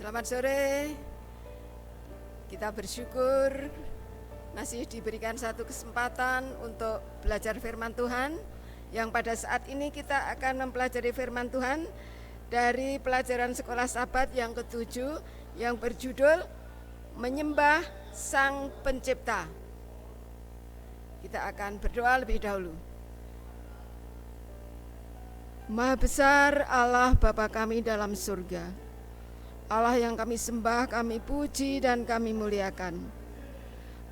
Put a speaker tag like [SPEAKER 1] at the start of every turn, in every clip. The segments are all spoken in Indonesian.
[SPEAKER 1] Selamat sore. Kita bersyukur masih diberikan satu kesempatan untuk belajar firman Tuhan, yang pada saat ini kita akan mempelajari firman Tuhan dari pelajaran sekolah Sabat yang ke-7 yang berjudul Menyembah Sang Pencipta. Kita akan berdoa lebih dahulu. Maha besar Allah Bapa kami dalam surga, Allah yang kami sembah, kami puji dan kami muliakan.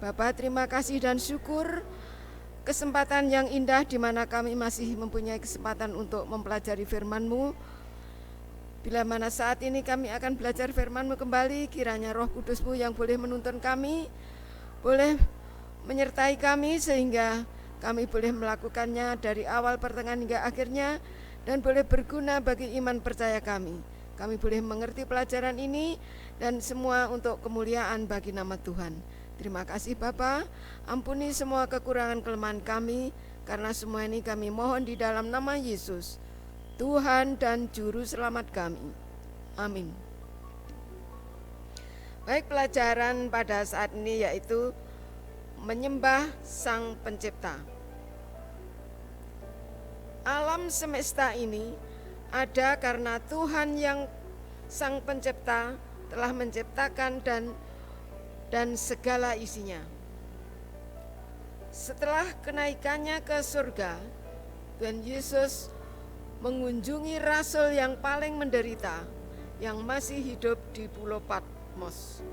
[SPEAKER 1] Bapa, terima kasih dan syukur kesempatan yang indah di mana kami masih mempunyai kesempatan untuk mempelajari firman-Mu. Bila mana saat ini kami akan belajar firman-Mu kembali, kiranya Roh Kudus-Mu yang boleh menuntun kami, boleh menyertai kami sehingga kami boleh melakukannya dari awal, pertengahan hingga akhirnya, dan boleh berguna bagi iman percaya kami. Kami boleh mengerti pelajaran ini dan semua untuk kemuliaan bagi nama Tuhan. Terima kasih Bapa, ampuni semua kekurangan kelemahan kami, karena semua ini kami mohon di dalam nama Yesus, Tuhan dan Juru Selamat kami. Amin. Baik, pelajaran pada saat ini yaitu menyembah Sang Pencipta. Alam semesta ini ada karena Tuhan yang Sang Pencipta telah menciptakan dan segala isinya. Setelah kenaikannya ke surga, Tuhan Yesus mengunjungi rasul yang paling menderita yang masih hidup di Pulau Patmos,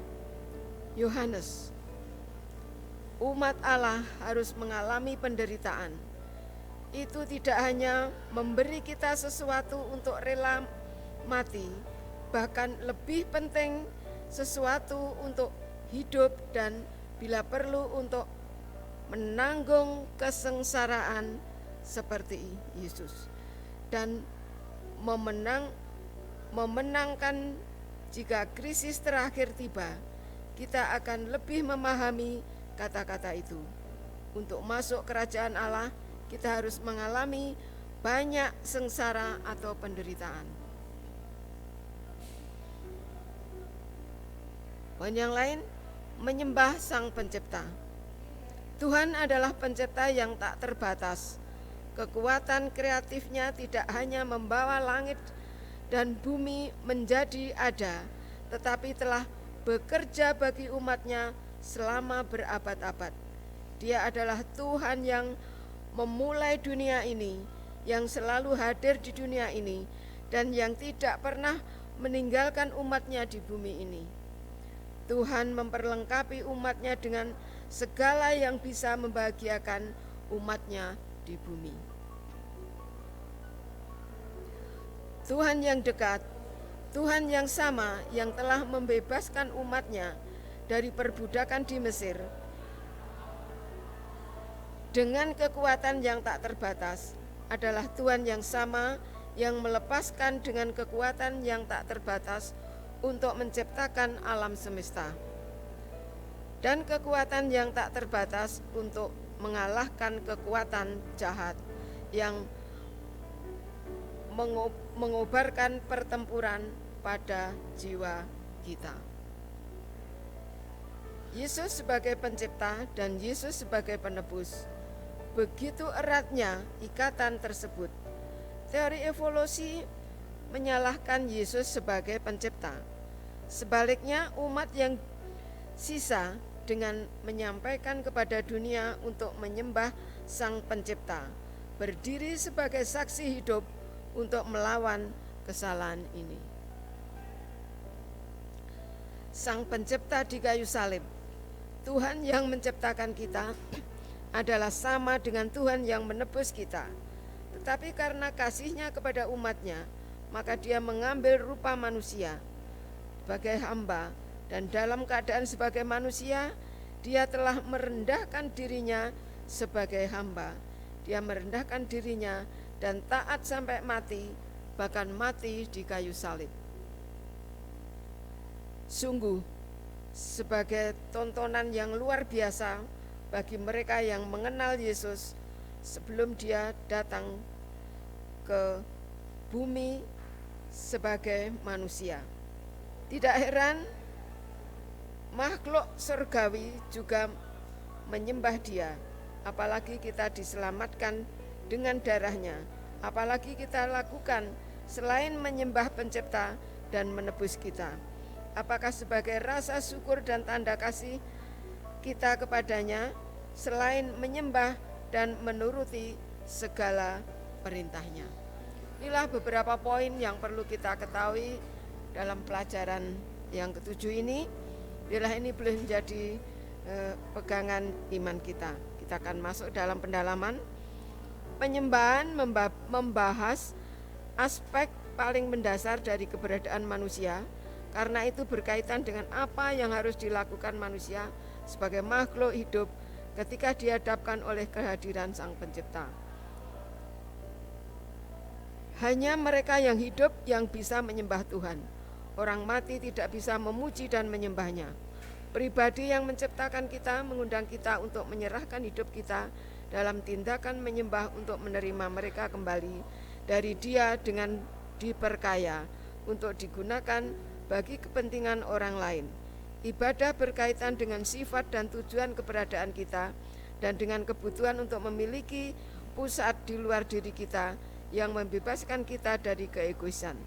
[SPEAKER 1] Yohanes. Umat Allah harus mengalami penderitaan. Itu tidak hanya memberi kita sesuatu untuk rela mati, bahkan lebih penting sesuatu untuk hidup dan bila perlu untuk menanggung kesengsaraan seperti Yesus, dan memenangkan jika krisis terakhir tiba. Kita akan lebih memahami kata-kata itu. Untuk masuk kerajaan Allah, kita harus mengalami banyak sengsara atau penderitaan. Poin yang lain, menyembah Sang Pencipta. Tuhan adalah pencipta yang tak terbatas. Kekuatan kreatifnya tidak hanya membawa langit dan bumi menjadi ada, tetapi telah bekerja bagi umatnya selama berabad-abad. Dia adalah Tuhan yang memulai dunia ini, yang selalu hadir di dunia ini, dan yang tidak pernah meninggalkan umatnya di bumi ini. Tuhan memperlengkapi umatnya dengan segala yang bisa membahagiakan umatnya di bumi. Tuhan yang dekat, Tuhan yang sama yang telah membebaskan umatnya dari perbudakan di Mesir dengan kekuatan yang tak terbatas, adalah Tuhan yang sama yang melepaskan dengan kekuatan yang tak terbatas untuk menciptakan alam semesta, dan kekuatan yang tak terbatas untuk mengalahkan kekuatan jahat yang mengobarkan pertempuran pada jiwa kita. Yesus sebagai pencipta dan Yesus sebagai penebus, begitu eratnya ikatan tersebut. Teori evolusi menyalahkan Yesus sebagai pencipta. Sebaliknya, umat yang sisa dengan menyampaikan kepada dunia untuk menyembah Sang Pencipta, berdiri sebagai saksi hidup untuk melawan kesalahan ini. Sang Pencipta di kayu salib, Tuhan yang menciptakan kita, adalah sama dengan Tuhan yang menebus kita. Tetapi karena kasih-Nya kepada umatnya, maka Dia mengambil rupa manusia sebagai hamba, dan dalam keadaan sebagai manusia, Dia telah merendahkan dirinya sebagai hamba. Dia merendahkan dirinya dan taat sampai mati, bahkan mati di kayu salib. Sungguh sebagai tontonan yang luar biasa bagi mereka yang mengenal Yesus sebelum Dia datang ke bumi sebagai manusia. Tidak heran makhluk surgawi juga menyembah Dia, apalagi kita diselamatkan dengan darahnya. Apalagi kita lakukan selain menyembah Pencipta dan menebus kita. Apakah sebagai rasa syukur dan tanda kasih kita kepadanya, selain menyembah dan menuruti segala perintahnya. Inilah beberapa poin yang perlu kita ketahui dalam pelajaran yang ketujuh ini. Biarlah ini boleh menjadi pegangan iman kita. Kita akan masuk dalam pendalaman. Penyembahan membahas aspek paling mendasar dari keberadaan manusia, karena itu berkaitan dengan apa yang harus dilakukan manusia sebagai makhluk hidup ketika dihadapkan oleh kehadiran Sang Pencipta. Hanya mereka yang hidup yang bisa menyembah Tuhan. Orang mati tidak bisa memuji dan menyembahnya. Pribadi yang menciptakan kita mengundang kita untuk menyerahkan hidup kita dalam tindakan menyembah untuk menerima mereka kembali dari Dia dengan diperkaya untuk digunakan bagi kepentingan orang lain. Ibadah berkaitan dengan sifat dan tujuan keberadaan kita dan dengan kebutuhan untuk memiliki pusat di luar diri kita yang membebaskan kita dari keegoisan.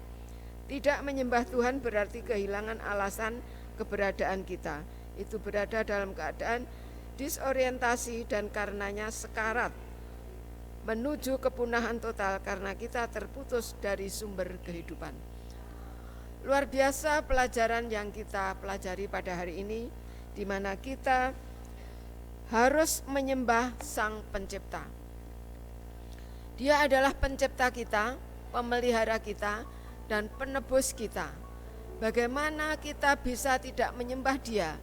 [SPEAKER 1] Tidak menyembah Tuhan berarti kehilangan alasan keberadaan kita. Itu berada dalam keadaan disorientasi dan karenanya sekarat menuju kepunahan total karena kita terputus dari sumber kehidupan. Luar biasa pelajaran yang kita pelajari pada hari ini, di mana kita harus menyembah Sang Pencipta. Dia adalah pencipta kita, pemelihara kita, dan penebus kita. Bagaimana kita bisa tidak menyembah Dia?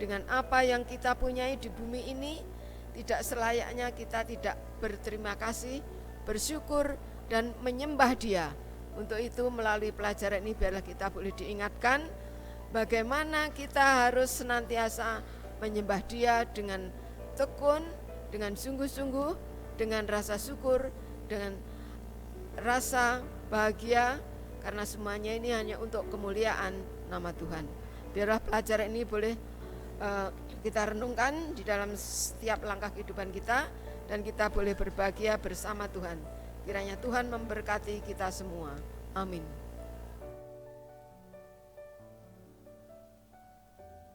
[SPEAKER 1] Dengan apa yang kita punyai di bumi ini, tidak selayaknya kita tidak berterima kasih, bersyukur, dan menyembah Dia. Untuk itu melalui pelajaran ini biarlah kita boleh diingatkan bagaimana kita harus senantiasa menyembah Dia dengan tekun, dengan sungguh-sungguh, dengan rasa syukur, dengan rasa bahagia, karena semuanya ini hanya untuk kemuliaan nama Tuhan. Biarlah pelajaran ini boleh kita renungkan di dalam setiap langkah kehidupan kita, dan kita boleh berbahagia bersama Tuhan. Kiranya Tuhan memberkati kita semua. Amin.